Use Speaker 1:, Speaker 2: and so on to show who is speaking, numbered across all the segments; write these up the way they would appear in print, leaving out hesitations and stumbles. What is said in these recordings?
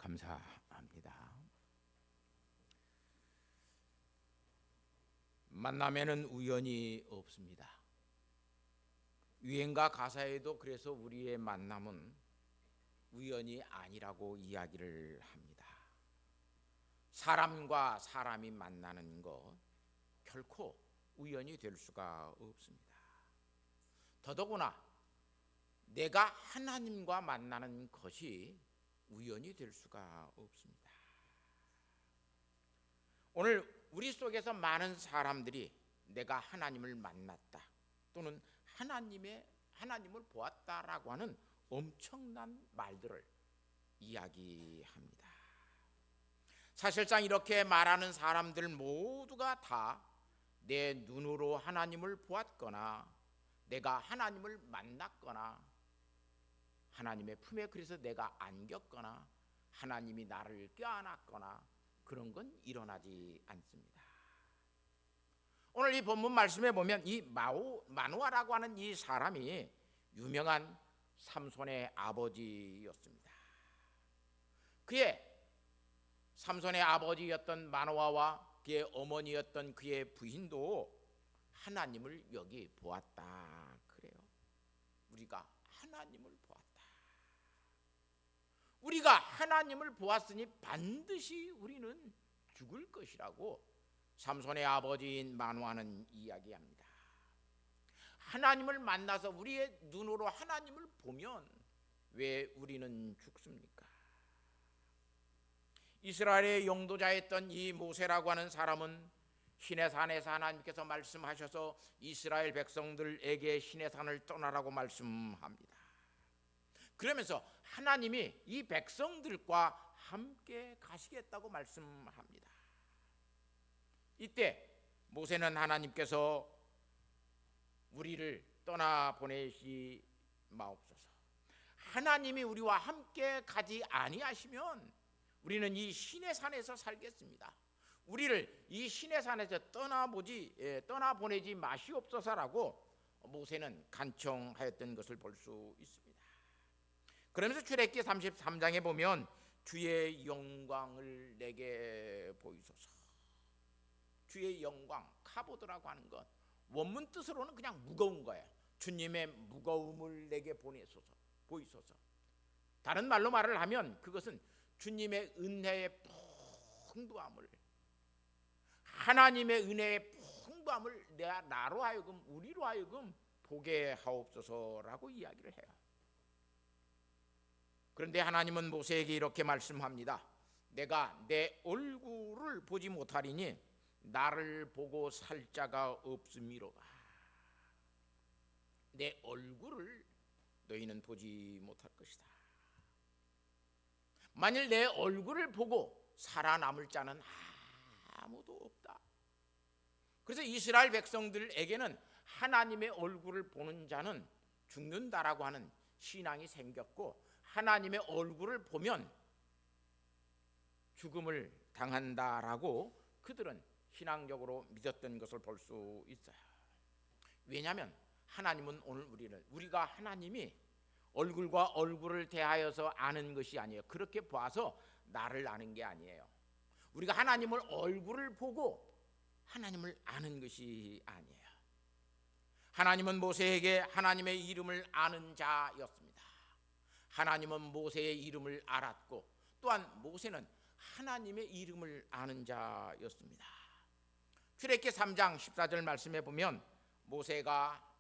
Speaker 1: 감사합니다. 만남에는 우연이 없습니다. 유행가 가사에도 그래서 우리의 만남은 우연이 아니라고 이야기를 합니다. 사람과 사람이 만나는 것 결코 우연이 될 수가 없습니다. 더더구나 내가 하나님과 만나는 것이 우연이 될 수가 없습니다. 오늘 우리 속에서 많은 사람들이 내가 하나님을 만났다 또는 하나님을 보았다라고 하는 엄청난 말들을 이야기합니다. 사실상 이렇게 말하는 사람들 모두가 다 내 눈으로 하나님을 보았거나 내가 하나님을 만났거나 하나님의 품에 그래서 내가 안겼거나 하나님이 나를 껴안았거나 그런 건 일어나지 않습니다. 오늘 이 본문 말씀에 보면 이 마누아라고 하는 이 사람이 유명한 삼손의 아버지였습니다. 삼손의 아버지였던 마누아와 그의 어머니였던 그의 부인도 하나님을 여기 보았다 그래요. 우리가 하나님을 보았다. 우리가 하나님을 보았으니 반드시 우리는 죽을 것이라고 삼손의 아버지인 마누아는 이야기합니다. 하나님을 만나서 우리의 눈으로 하나님을 보면 왜 우리는 죽습니까? 이스라엘의 용도자였던 이 모세라고 하는 사람은 시내산에서 하나님께서 말씀하셔서 이스라엘 백성들에게 시내산을 떠나라고 말씀합니다. 그러면서 하나님이 이 백성들과 함께 가시겠다고 말씀합니다. 이때 모세는 하나님께서 우리를 떠나보내시 마옵소서. 하나님이 우리와 함께 가지 아니하시면 우리는 이 시내산에서 살겠습니다. 우리를 이 시내산에서 떠나보내지 마시옵소서라고 모세는 간청하였던 것을 볼 수 있습니다. 그러면서 출애굽기 33장에 보면 주의 영광을 내게 보이소서. 주의 영광, 카보드라고 하는 것 원문 뜻으로는 그냥 무거운 거예요. 주님의 무거움을 내게 보이소서. 다른 말로 말을 하면 그것은 주님의 은혜의 풍부함을, 하나님의 은혜의 풍부함을 나로 하여금 우리로 하여금 보게 하옵소서라고 이야기를 해요. 그런데 하나님은 모세에게 이렇게 말씀합니다. 내가 내 얼굴을 보지 못하리니 나를 보고 살 자가 없음이로다. 내 얼굴을 너희는 보지 못할 것이다. 만일 내 얼굴을 보고 살아남을 자는 아무도 없다. 그래서 이스라엘 백성들에게는 하나님의 얼굴을 보는 자는 죽는다라고 하는 신앙이 생겼고, 하나님의 얼굴을 보면 죽음을 당한다라고 그들은 신앙적으로 믿었던 것을 볼 수 있어요. 왜냐하면 하나님은 오늘 우리가 하나님이 얼굴과 얼굴을 대하여서 아는 것이 아니에요. 그렇게 봐서 나를 아는 게 아니에요. 우리가 하나님을 얼굴을 보고 하나님을 아는 것이 아니에요. 하나님은 모세에게 하나님의 이름을 아는 자였습니다. 하나님은 모세의 이름을 알았고 또한 모세는 하나님의 이름을 아는 자였습니다. 출애굽기 3장 14절 말씀에 보면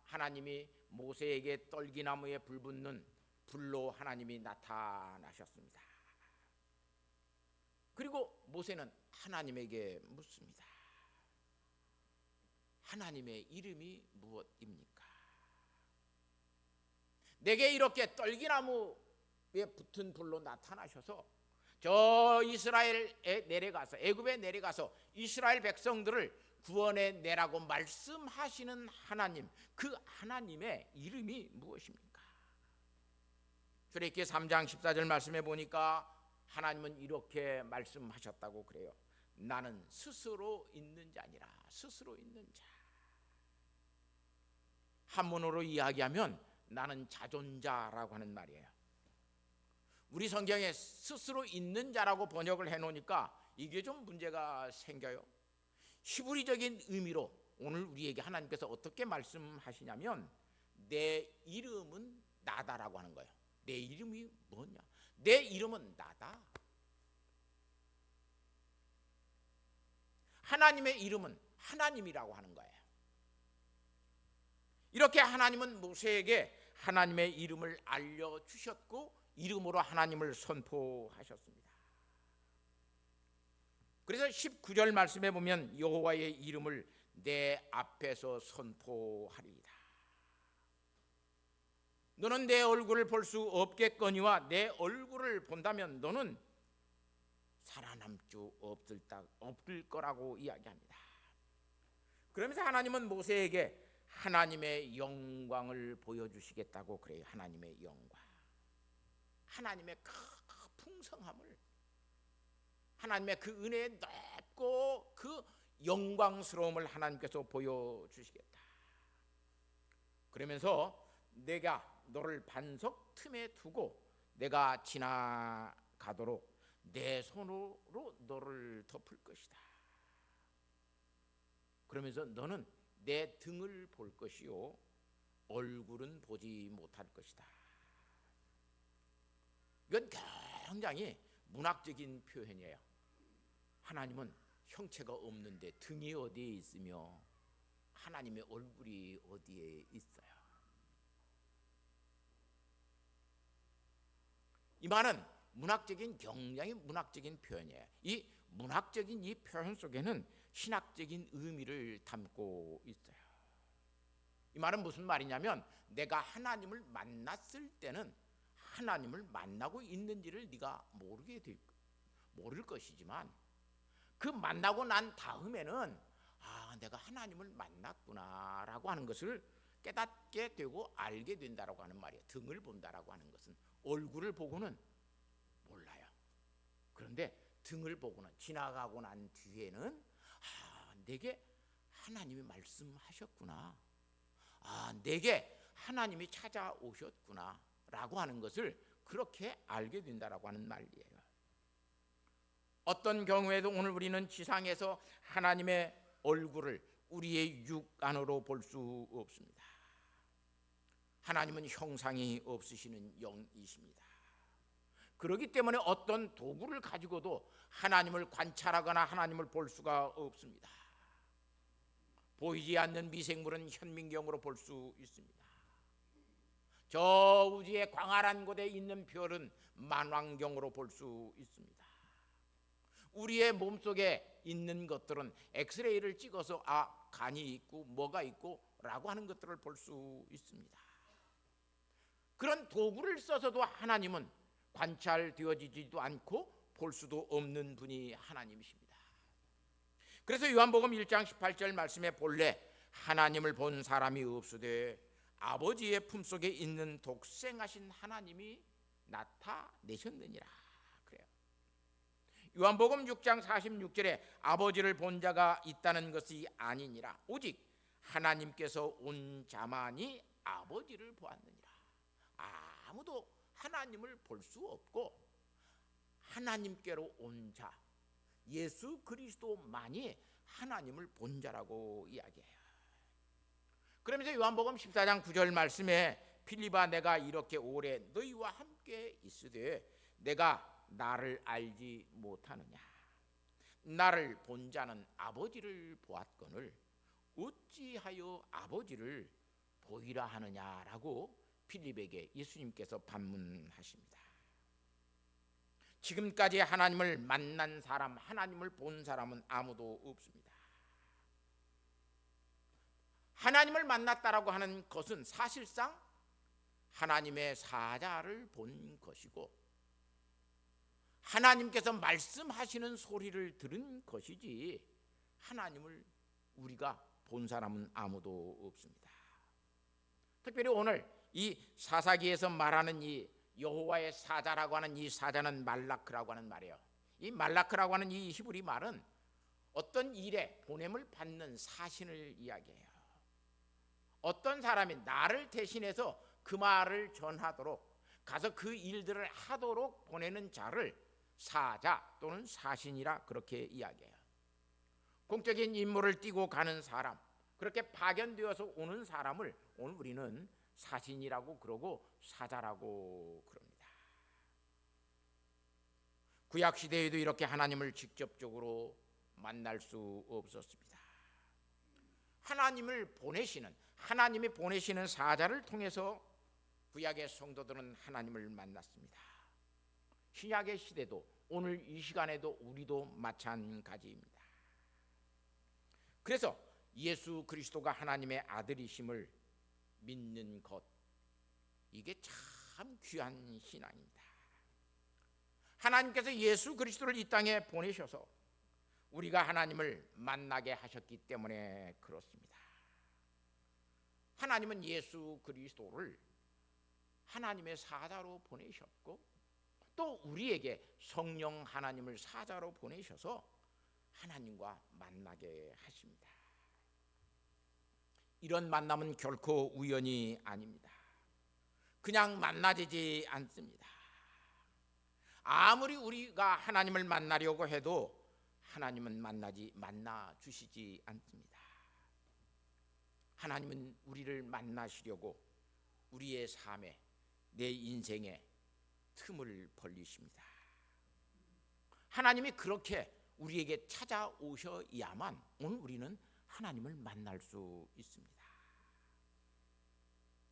Speaker 1: 하나님이 모세에게 떨기나무에 불 붙는 불로 하나님이 나타나셨습니다. 그리고 모세는 하나님에게 묻습니다. 하나님의 이름이 무엇입니까? 내게 이렇게 떨기나무에 붙은 불로 나타나셔서 저 이스라엘에 내려가서 애굽에 내려가서 이스라엘 백성들을 구원해 내라고 말씀하시는 하나님, 그 하나님의 이름이 무엇입니까? 출애굽기 3장 14절 말씀해 보니까 하나님은 이렇게 말씀하셨다고 그래요. 나는 스스로 있는 자니라. 스스로 있는 자. 한문으로 이야기하면 나는 자존자라고 하는 말이에요. 우리 성경에 스스로 있는 자라고 번역을 해놓으니까 이게 좀 문제가 생겨요. 히브리적인 의미로 오늘 우리에게 하나님께서 어떻게 말씀하시냐면 내 이름은 나다라고 하는 거예요. 내 이름이 뭐냐? 내 이름은 나다. 하나님의 이름은 하나님이라고 하는 거예요. 이렇게 하나님은 모세에게 하나님의 이름을 알려주셨고 이름으로 하나님을 선포하셨습니다. 그래서 19절 말씀에 보면 여호와의 이름을 내 앞에서 선포하리이다. 너는 내 얼굴을 볼 수 없겠거니와 내 얼굴을 본다면 너는 살아남을 수 없을 거라고 이야기합니다. 그러면서 하나님은 모세에게 하나님의 영광을 보여주시겠다고 그래요. 하나님의 영광, 하나님의 그 풍성함을, 하나님의 그 은혜의 넓고 그 영광스러움을 하나님께서 보여주시겠다. 그러면서 내가 너를 반석 틈에 두고 내가 지나가도록 내 손으로 너를 덮을 것이다. 그러면서 너는 내 등을 볼 것이요 얼굴은 보지 못할 것이다. 이건 굉장히 문학적인 표현이에요. 하나님은 형체가 없는데 등이 어디에 있으며 하나님의 얼굴이 어디에 있어요. 이 말은 굉장히 문학적인 표현이에요. 이 문학적인 이 표현 속에는 신학적인 의미를 담고 있어요. 이 말은 무슨 말이냐면 내가 하나님을 만났을 때는 하나님을 만나고 있는지를 네가 모를 것이지만 그 만나고 난 다음에는 내가 하나님을 만났구나라고 하는 것을 깨닫게 되고 알게 된다라고 하는 말이에요. 등을 본다라고 하는 것은 얼굴을 보고는 몰라요. 그런데 등을 보고는 지나가고 난 뒤에는 내게 하나님이 말씀하셨구나, 내게 하나님이 찾아오셨구나 라고 하는 것을 그렇게 알게 된다라고 하는 말이에요. 어떤 경우에도 오늘 우리는 지상에서 하나님의 얼굴을 우리의 육 안으로 볼 수 없습니다. 하나님은 형상이 없으시는 영이십니다. 그렇기 때문에 어떤 도구를 가지고도 하나님을 관찰하거나 하나님을 볼 수가 없습니다. 보이지 않는 미생물은 현민경으로 볼 수 있습니다. 저 우주의 광활한 곳에 있는 별은 만왕경으로 볼 수 있습니다. 우리의 몸속에 있는 것들은 엑스레이를 찍어서 간이 있고 뭐가 있고 라고 하는 것들을 볼 수 있습니다. 그런 도구를 써서도 하나님은 관찰되어지지도 않고 볼 수도 없는 분이 하나님이십니다. 그래서 요한복음 1장 18절 말씀에 본래 하나님을 본 사람이 없으되 아버지의 품속에 있는 독생하신 하나님이 나타내셨느니라 그래요. 요한복음 6장 46절에 아버지를 본 자가 있다는 것이 아니니라 오직 하나님께서 온 자만이 아버지를 보았느니라. 아무도 하나님을 볼 수 없고 하나님께로 온 자 예수 그리스도만이 하나님을 본 자라고 이야기해요. 그러면서 요한복음 14장 9절 말씀에 필립아 내가 이렇게 오래 너희와 함께 있으되 내가 나를 알지 못하느냐. 나를 본 자는 아버지를 보았거늘 어찌하여 아버지를 보이라 하느냐라고 필립에게 예수님께서 반문하십니다. 지금까지 하나님을 만난 사람, 하나님을 본 사람은 아무도 없습니다. 하나님을 만났다라고 하는 것은 사실상 하나님의 사자를 본 것이고 하나님께서 말씀하시는 소리를 들은 것이지 하나님을 우리가 본 사람은 아무도 없습니다. 특별히 오늘 이 사사기에서 말하는 이 여호와의 사자라고 하는 이 사자는 말라크라고 하는 말이에요. 이 말라크라고 하는 이 히브리 말은 어떤 일에 보냄을 받는 사신을 이야기해요. 어떤 사람이 나를 대신해서 그 말을 전하도록 가서 그 일들을 하도록 보내는 자를 사자 또는 사신이라 그렇게 이야기해요. 공적인 임무를 띠고 가는 사람, 그렇게 파견되어서 오는 사람을 오늘 우리는 사신이라고 그러고 사자라고 그럽니다. 구약 시대에도 이렇게 하나님을 직접적으로 만날 수 없었습니다. 하나님이 보내시는 사자를 통해서 구약의 성도들은 하나님을 만났습니다. 신약의 시대도 오늘 이 시간에도 우리도 마찬가지입니다. 그래서 예수 그리스도가 하나님의 아들이심을 믿는 것, 이게 참 귀한 신앙입니다. 하나님께서 예수 그리스도를 이 땅에 보내셔서 우리가 하나님을 만나게 하셨기 때문에 그렇습니다. 하나님은 예수 그리스도를 하나님의 사자로 보내셨고 또 우리에게 성령 하나님을 사자로 보내셔서 하나님과 만나게 하십니다. 이런 만남은 결코 우연이 아닙니다. 그냥 만나지지 않습니다. 아무리 우리가 하나님을 만나려고 해도 하나님은 만나 주시지 않습니다. 하나님은 우리를 만나시려고 우리의 삶에, 내 인생에 틈을 벌리십니다. 하나님이 그렇게 우리에게 찾아오셔야만 오늘 우리는 하나님을 만날 수 있습니다.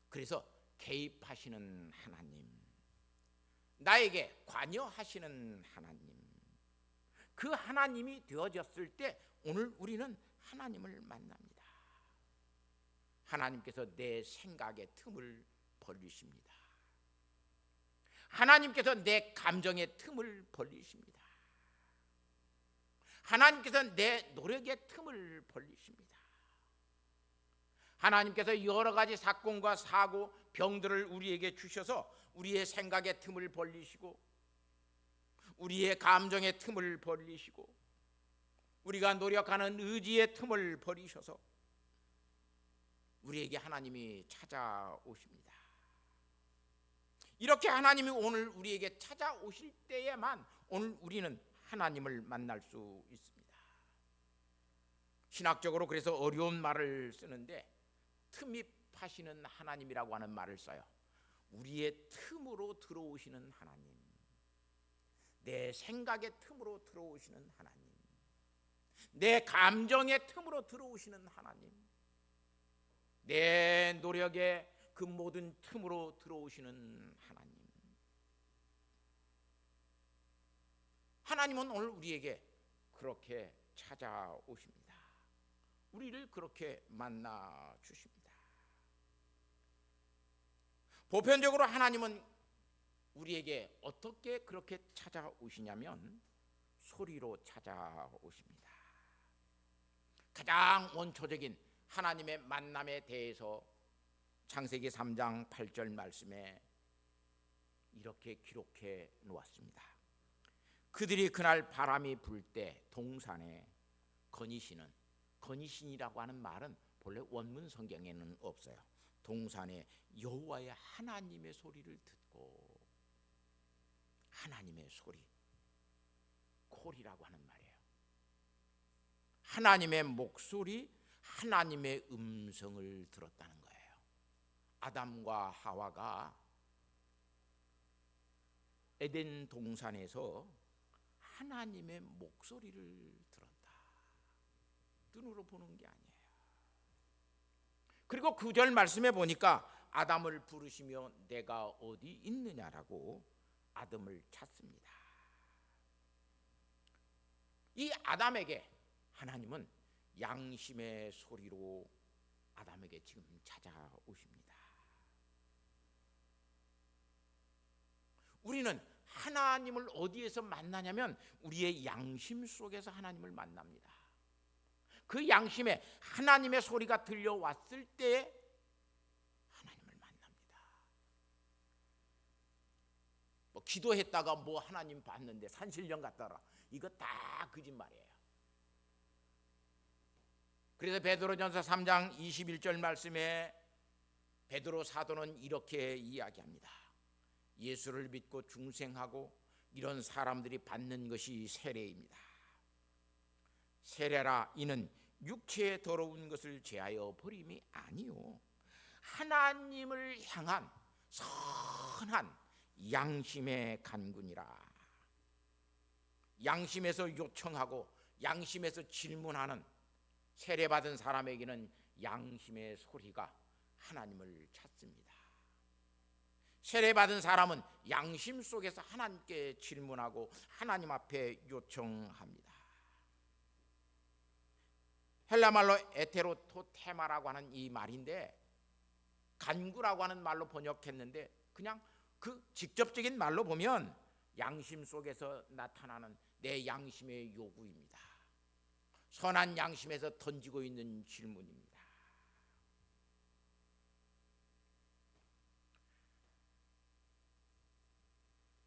Speaker 1: 그래서 개입하시는 하나님, 나에게 관여하시는 하나님, 그 하나님이 되어졌을 때 오늘 우리는 하나님을 만납니다. 하나님께서 내 생각의 틈을 벌리십니다. 하나님께서 내 감정의 틈을 벌리십니다. 하나님께서 내 노력의 틈을 벌리십니다. 하나님께서 여러 가지 사건과 사고, 병들을 우리에게 주셔서 우리의 생각의 틈을 벌리시고 우리의 감정의 틈을 벌리시고 우리가 노력하는 의지의 틈을 벌리셔서 우리에게 하나님이 찾아오십니다. 이렇게 하나님이 오늘 우리에게 찾아오실 때에만 오늘 우리는 하나님을 만날 수 있습니다. 신학적으로 그래서 어려운 말을 쓰는데 틈입하시는 하나님이라고 하는 말을 써요. 우리의 틈으로 들어오시는 하나님, 내 생각의 틈으로 들어오시는 하나님, 내 감정의 틈으로 들어오시는 하나님, 내 노력의 그 모든 틈으로 들어오시는 하나님. 하나님은 오늘 우리에게 그렇게 찾아오십니다. 우리를 그렇게 만나 주십니다. 보편적으로 하나님은 우리에게 어떻게 그렇게 찾아오시냐면 소리로 찾아오십니다. 가장 원초적인 하나님의 만남에 대해서 창세기 3장 8절 말씀에 이렇게 기록해 놓았습니다. 그들이 그날 바람이 불 때 동산에 거니신이라고 하는 말은 본래 원문 성경에는 없어요. 동산에 여호와의 하나님의 소리를 듣고, 하나님의 소리, 콜이라고 하는 말이에요. 하나님의 목소리, 하나님의 음성을 들었다는 거예요. 아담과 하와가 에덴 동산에서 하나님의 목소리를 들었다. 눈으로 보는 게 아니에요. 그리고 9절 말씀에 보니까 아담을 부르시며 내가 어디 있느냐라고 아담을 찾습니다. 이 아담에게 하나님은 양심의 소리로 아담에게 지금 찾아오십니다. 우리는 하나님을 어디에서 만나냐면 우리의 양심 속에서 하나님을 만납니다. 그 양심에 하나님의 소리가 들려왔을 때 하나님을 만납니다. 뭐 기도했다가 뭐 하나님 봤는데 산신령 같더라, 이거 다 거짓말이에요. 그래서 베드로전서 3장 21절 말씀에 베드로 사도는 이렇게 이야기합니다. 예수를 믿고 중생하고 이런 사람들이 받는 것이 세례입니다. 세례라 이는 육체의 더러운 것을 제하여 버림이 아니요 하나님을 향한 선한 양심의 간군이라. 양심에서 요청하고 양심에서 질문하는 세례받은 사람에게는 양심의 소리가 하나님을 찾습니다. 세례받은 사람은 양심 속에서 하나님께 질문하고 하나님 앞에 요청합니다. 헬라말로 에테로토테마라고 하는 이 말인데 간구라고 하는 말로 번역했는데 그냥 그 직접적인 말로 보면 양심 속에서 나타나는 내 양심의 요구입니다. 선한 양심에서 던지고 있는 질문입니다.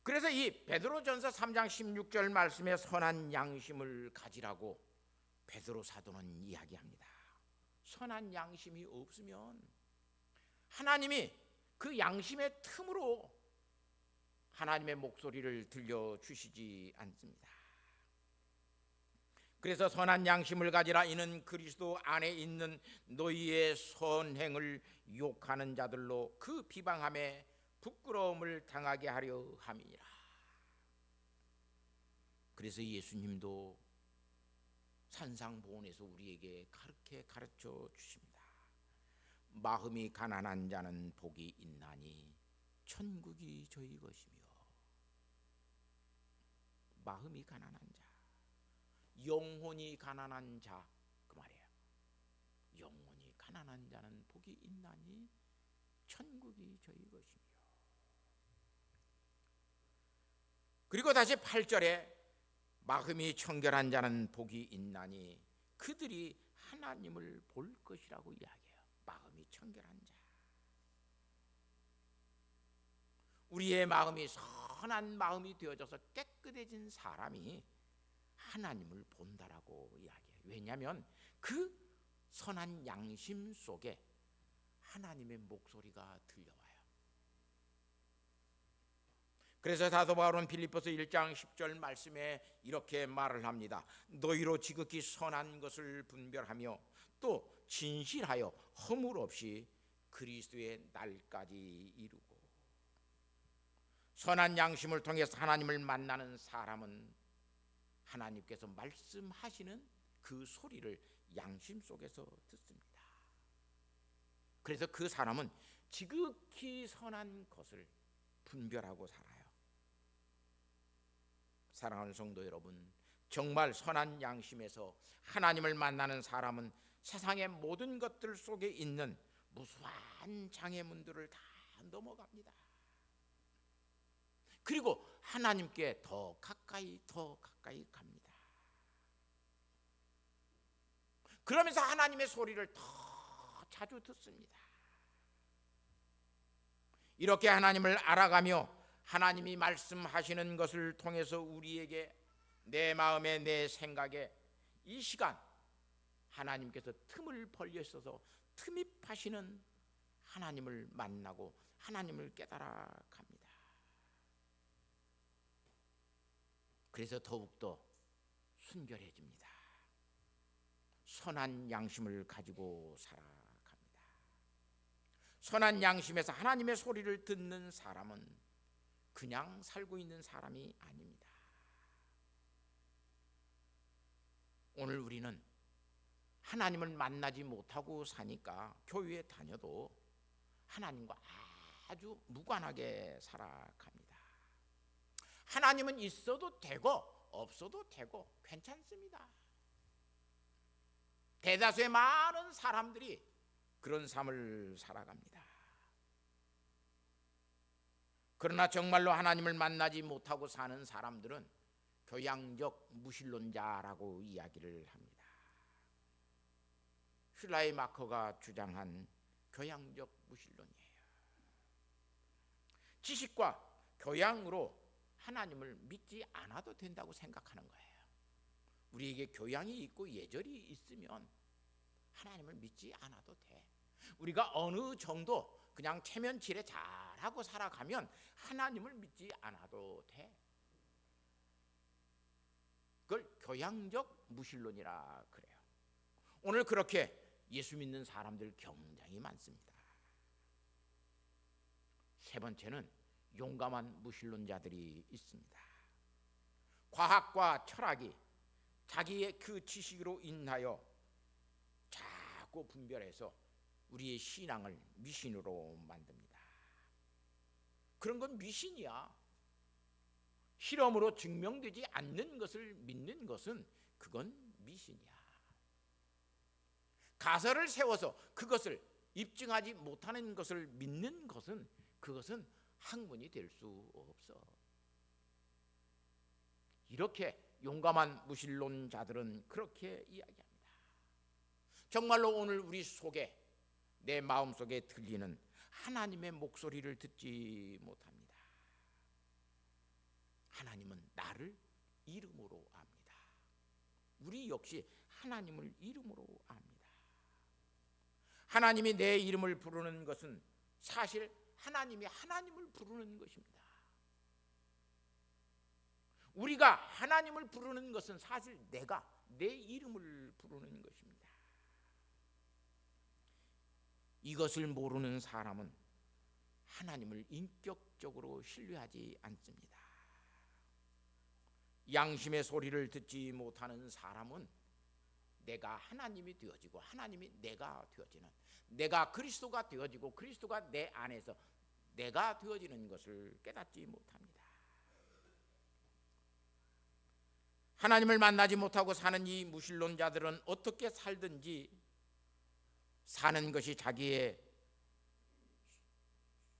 Speaker 1: 그래서 이 베드로전서 3장 16절 말씀에 선한 양심을 가지라고 베드로 사도는 이야기합니다. 선한 양심이 없으면 하나님이 그 양심의 틈으로 하나님의 목소리를 들려주시지 않습니다. 그래서 선한 양심을 가지라 이는 그리스도 안에 있는 너희의 선행을 욕하는 자들로 그 비방함에 부끄러움을 당하게 하려 함이니라. 그래서 예수님도 산상보훈에서 우리에게 그렇게 가르쳐 주십니다. 마음이 가난한 자는 복이 있나니 천국이 저희 것이며. 마음이 가난한 자, 영혼이 가난한 자, 그 말이에요. 영혼이 가난한 자는 복이 있나니 천국이 저희 것이며. 그리고 다시 8절에 마음이 청결한 자는 복이 있나니 그들이 하나님을 볼 것이라고 이야기해요. 마음이 청결한 자. 우리의 마음이 선한 마음이 되어져서 깨끗해진 사람이 하나님을 본다라고 이야기해요. 왜냐하면 그 선한 양심 속에 하나님의 목소리가 들려와요. 그래서 사도 바울은 빌립보서 1장 10절 말씀에 이렇게 말을 합니다. 너희로 지극히 선한 것을 분별하며 또 진실하여 허물 없이 그리스도의 날까지 이루고. 선한 양심을 통해서 하나님을 만나는 사람은 하나님께서 말씀하시는 그 소리를 양심 속에서 듣습니다. 그래서 그 사람은 지극히 선한 것을 분별하고 살아요. 사랑하는 성도 여러분, 정말 선한 양심에서 하나님을 만나는 사람은 세상의 모든 것들 속에 있는 무수한 장애물들을 다 넘어갑니다. 그리고 하나님께 더 가까이 갑니다. 그러면서 하나님의 소리를 더 자주 듣습니다. 이렇게 하나님을 알아가며 하나님이 말씀하시는 것을 통해서 우리에게 내 마음에 내 생각에 이 시간 하나님께서 틈을 벌려 있어서 틈입하시는 하나님을 만나고 하나님을 깨달아 갑니다. 그래서 더욱더 순결해집니다. 선한 양심을 가지고 살아갑니다. 선한 양심에서 하나님의 소리를 듣는 사람은 그냥 살고 있는 사람이 아닙니다. 오늘 우리는 하나님을 만나지 못하고 사니까 교회에 다녀도 하나님과 아주 무관하게 살아갑니다. 하나님은 있어도 되고 없어도 되고 괜찮습니다. 대다수의 많은 사람들이 그런 삶을 살아갑니다. 그러나 정말로 하나님을 만나지 못하고 사는 사람들은 교양적 무신론자라고 이야기를 합니다. 슐라이마커가 주장한 교양적 무신론이에요. 지식과 교양으로 하나님을 믿지 않아도 된다고 생각하는 거예요. 우리에게 교양이 있고 예절이 있으면 하나님을 믿지 않아도 돼. 우리가 어느 정도 그냥 체면치레 잘하고 살아가면 하나님을 믿지 않아도 돼. 그걸 교양적 무신론이라 그래요. 오늘 그렇게 예수 믿는 사람들 굉장히 많습니다. 세 번째는 용감한 무신론자들이 있습니다. 과학과 철학이 자기의 그 지식으로 인하여 자꾸 분별해서 우리의 신앙을 미신으로 만듭니다. 그런 건 미신이야. 실험으로 증명되지 않는 것을 믿는 것은 그건 미신이야. 가설을 세워서 그것을 입증하지 못하는 것을 믿는 것은 그것은 학문이 될 수 없어. 이렇게 용감한 무신론자들은 그렇게 이야기합니다. 정말로 오늘 우리 속에 내 마음속에 들리는 하나님의 목소리를 듣지 못합니다. 하나님은 나를 이름으로 압니다. 우리 역시 하나님을 이름으로 압니다. 하나님이 내 이름을 부르는 것은 사실 하나님이 하나님을 부르는 것입니다. 우리가 하나님을 부르는 것은 사실 내가 내 이름을 부르는 것입니다. 이것을 모르는 사람은 하나님을 인격적으로 신뢰하지 않습니다. 양심의 소리를 듣지 못하는 사람은 내가 하나님이 되어지고 하나님이 내가 되어지는, 내가 그리스도가 되어지고 그리스도가 내 안에서 내가 되어지는 것을 깨닫지 못합니다. 하나님을 만나지 못하고 사는 이 무신론자들은 어떻게 살든지 사는 것이 자기의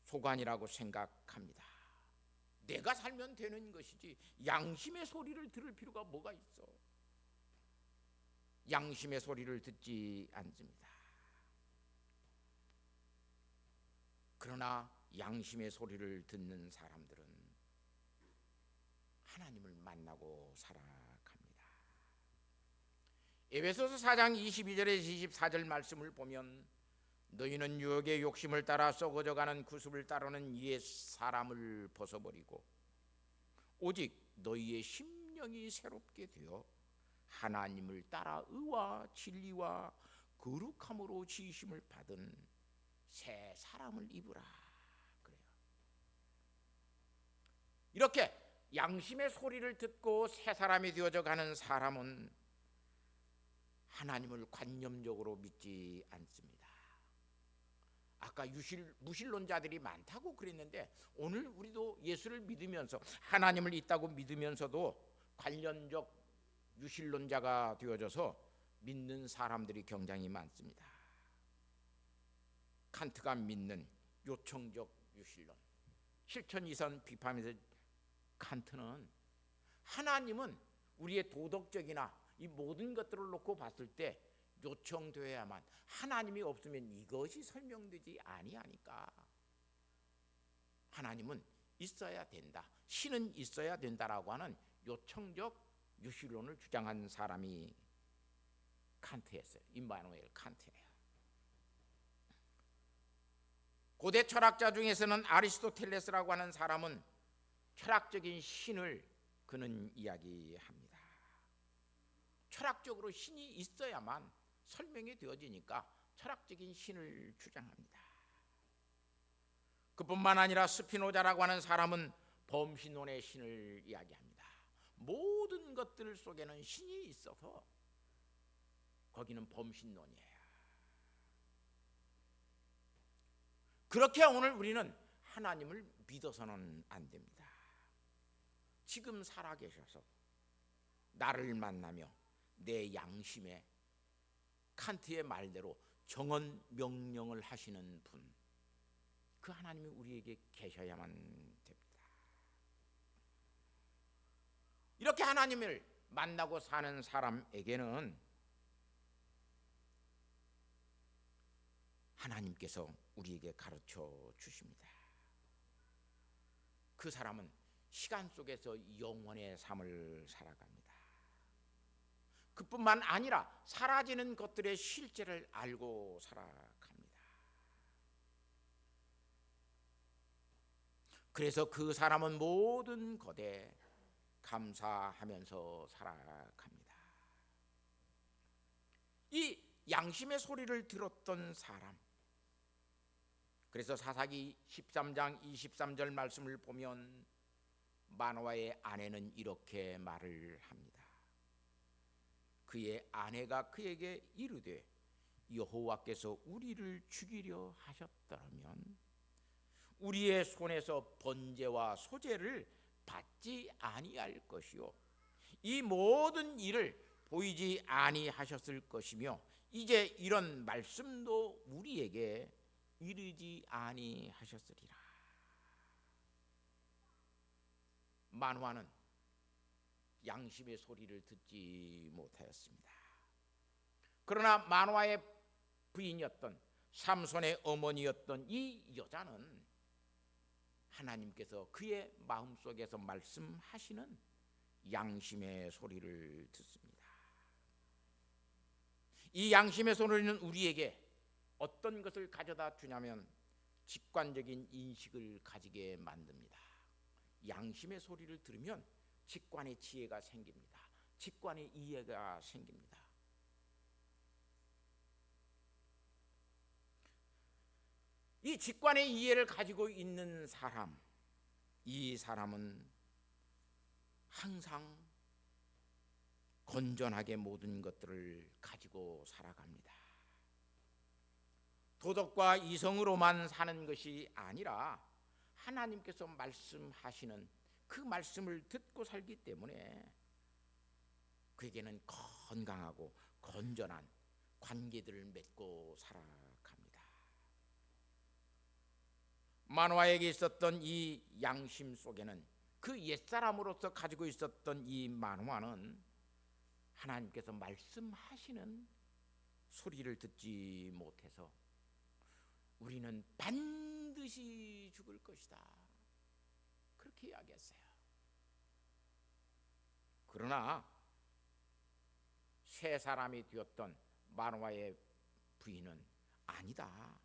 Speaker 1: 소관이라고 생각합니다. 내가 살면 되는 것이지 양심의 소리를 들을 필요가 뭐가 있어. 양심의 소리를 듣지 않습니다. 그러나 양심의 소리를 듣는 사람들은 하나님을 만나고 살아갑니다. 에베소서 4장 22절에서 24절 말씀을 보면 너희는 유혹의 욕심을 따라 썩어져가는 구습을 따르는 옛 사람을 벗어버리고 오직 너희의 심령이 새롭게 되어 하나님을 따라 의와 진리와 거룩함으로 지으심을 받은 새 사람을 입으라 그래요. 이렇게 양심의 소리를 듣고 새 사람이 되어져 가는 사람은 하나님을 관념적으로 믿지 않습니다. 아까 무신론자들이 많다고 그랬는데 오늘 우리도 예수를 믿으면서 하나님을 있다고 믿으면서도 관념적 유신론자가 되어져서 믿는 사람들이 굉장히 많습니다. 칸트가 믿는 요청적 유신론, 실천 이선 비판에서 칸트는 하나님은 우리의 도덕적이나 이 모든 것들을 놓고 봤을 때 요청되어야만, 하나님이 없으면 이것이 설명되지 아니하니까 하나님은 있어야 된다, 신은 있어야 된다라고 하는 요청적 유신론을 주장한 사람이 칸트였어요. 임마누엘 칸트예요. 고대 철학자 중에서는 아리스토텔레스라고 하는 사람은 철학적인 신을 그는 이야기합니다. 철학적으로 신이 있어야만 설명이 되어지니까 철학적인 신을 주장합니다. 그뿐만 아니라 스피노자라고 하는 사람은 범신론의 신을 이야기합니다. 모든 것들 속에는 신이 있어서 거기는 범신론이에요. 그렇게 오늘 우리는 하나님을 믿어서는 안 됩니다. 지금 살아계셔서 나를 만나며 내 양심에 칸트의 말대로 정언 명령을 하시는 분, 그 하나님이 우리에게 계셔야만 됩니다. 이렇게 하나님을 만나고 사는 사람에게는 하나님께서 우리에게 가르쳐 주십니다. 그 사람은 시간 속에서 영원의 삶을 살아갑니다. 그뿐만 아니라 사라지는 것들의 실제를 알고 살아갑니다. 그래서 그 사람은 모든 것에 감사하면서 살아갑니다. 이 양심의 소리를 들었던 사람, 그래서 사사기 13장 23절 말씀을 보면 마노아의 아내는 이렇게 말을 합니다. 그의 아내가 그에게 이르되 여호와께서 우리를 죽이려 하셨더라면 우리의 손에서 번제와 소제를 받지 아니할 것이요 이 모든 일을 보이지 아니하셨을 것이며 이제 이런 말씀도 우리에게 이르지 아니하셨으리라. 마노아는 양심의 소리를 듣지 못하였습니다. 그러나 마노아의 부인이었던 삼손의 어머니였던 이 여자는 하나님께서 그의 마음속에서 말씀하시는 양심의 소리를 듣습니다. 이 양심의 소리는 우리에게 어떤 것을 가져다 주냐면 직관적인 인식을 가지게 만듭니다. 양심의 소리를 들으면 직관의 지혜가 생깁니다. 직관의 이해가 생깁니다. 이 직관의 이해를 가지고 있는 사람, 이 사람은 항상 건전하게 모든 것들을 가지고 살아갑니다. 도덕과 이성으로만 사는 것이 아니라 하나님께서 말씀하시는 그 말씀을 듣고 살기 때문에 그에게는 건강하고 건전한 관계들을 맺고 살아갑니다. 마노아에게 있었던 이 양심 속에는 그 옛사람으로서 가지고 있었던 이 마노아는 하나님께서 말씀하시는 소리를 듣지 못해서 우리는 반드시 죽을 것이다, 그렇게 이야기했어요. 그러나 새 사람이 되었던 마노아의 부인은 아니다,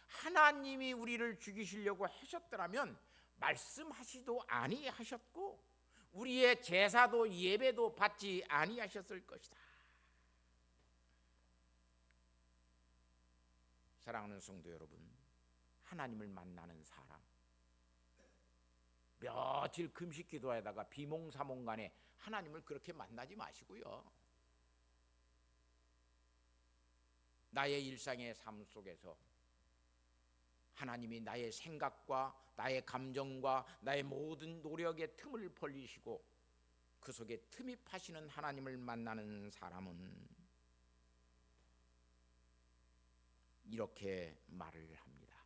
Speaker 1: 하나님이 우리를 죽이시려고 하셨더라면 말씀하시도 아니하셨고 우리의 제사도 예배도 받지 아니하셨을 것이다. 사랑하는 성도 여러분, 하나님을 만나는 사람, 며칠 금식 기도하다가 비몽사몽간에 하나님을 그렇게 만나지 마시고요. 나의 일상의 삶 속에서 하나님이 나의 생각과 나의 감정과 나의 모든 노력의 틈을 벌리시고 그 속에 틈입하시는 하나님을 만나는 사람은 이렇게 말을 합니다.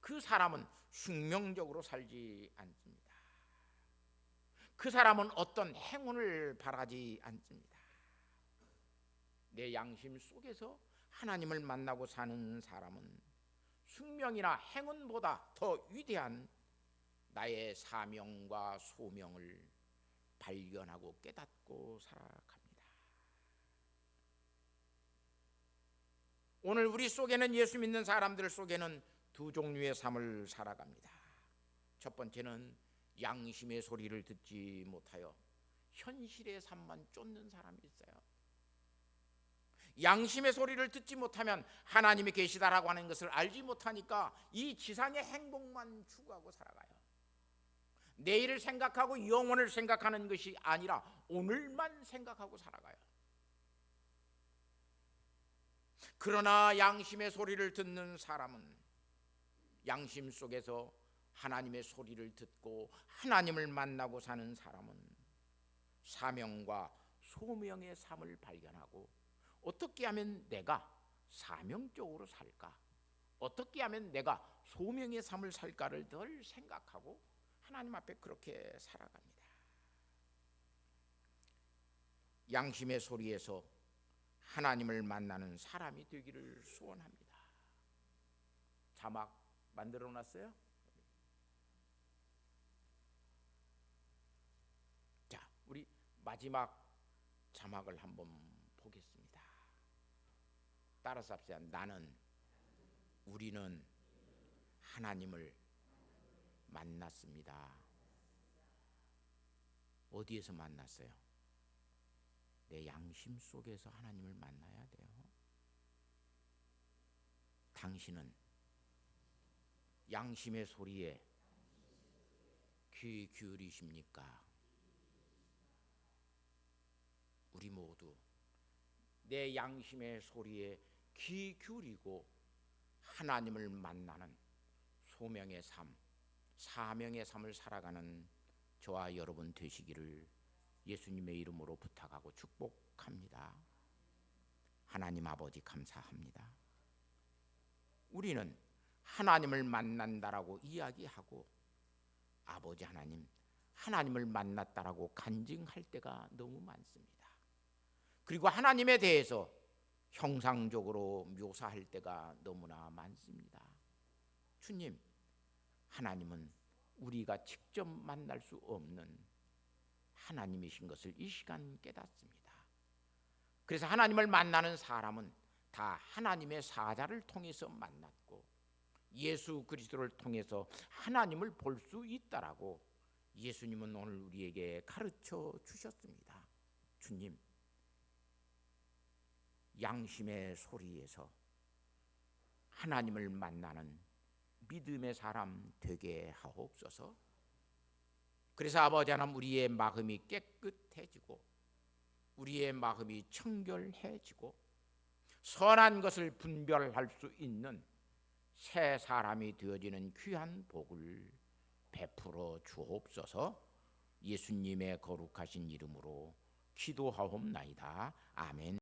Speaker 1: 그 사람은 숙명적으로 살지 않습니다. 그 사람은 어떤 행운을 바라지 않습니다. 내 양심 속에서 하나님을 만나고 사는 사람은 숙명이나 행운보다 더 위대한 나의 사명과 소명을 발견하고 깨닫고 살아갑니다. 오늘 우리 속에는, 예수 믿는 사람들 속에는 두 종류의 삶을 살아갑니다. 첫 번째는 양심의 소리를 듣지 못하여 현실의 삶만 쫓는 사람이 있어요. 양심의 소리를 듣지 못하면 하나님이 계시다라고 하는 것을 알지 못하니까 이 지상의 행복만 추구하고 살아가요. 내일을 생각하고 영원을 생각하는 것이 아니라 오늘만 생각하고 살아가요. 그러나 양심의 소리를 듣는 사람은 양심 속에서 하나님의 소리를 듣고 하나님을 만나고 사는 사람은 사명과 소명의 삶을 발견하고 어떻게 하면 내가 사명적으로 살까? 어떻게 하면 내가 소명의 삶을 살까를 늘 생각하고 하나님 앞에 그렇게 살아갑니다. 양심의 소리에서 하나님을 만나는 사람이 되기를 소원합니다. 자막 만들어 놨어요? 자, 우리 마지막 자막을 한번 보겠습니다. 따라서 합시다. 나는, 우리는 하나님을 만났습니다. 어디에서 만났어요? 내 양심 속에서 하나님을 만나야 돼요. 당신은 양심의 소리에 귀 기울이십니까? 우리 모두 내 양심의 소리에 귀 기울이고 하나님을 만나는 소명의 삶, 사명의 삶을 살아가는 저와 여러분 되시기를 예수님의 이름으로 부탁하고 축복합니다. 하나님 아버지 감사합니다. 우리는 하나님을 만난다라고 이야기하고 아버지 하나님, 하나님을 만났다라고 간증할 때가 너무 많습니다. 그리고 하나님에 대해서 형상적으로 묘사할 때가 너무나 많습니다. 주님, 하나님은 우리가 직접 만날 수 없는 하나님이신 것을 이 시간 깨닫습니다. 그래서 하나님을 만나는 사람은 다 하나님의 사자를 통해서 만났고 예수 그리스도를 통해서 하나님을 볼 수 있다라고 예수님은 오늘 우리에게 가르쳐 주셨습니다. 주님, 양심의 소리에서 하나님을 만나는 믿음의 사람 되게 하옵소서. 그래서 아버지 하나님, 우리의 마음이 깨끗해지고 우리의 마음이 청결해지고 선한 것을 분별할 수 있는 새 사람이 되어지는 귀한 복을 베풀어 주옵소서. 예수님의 거룩하신 이름으로 기도하옵나이다. 아멘.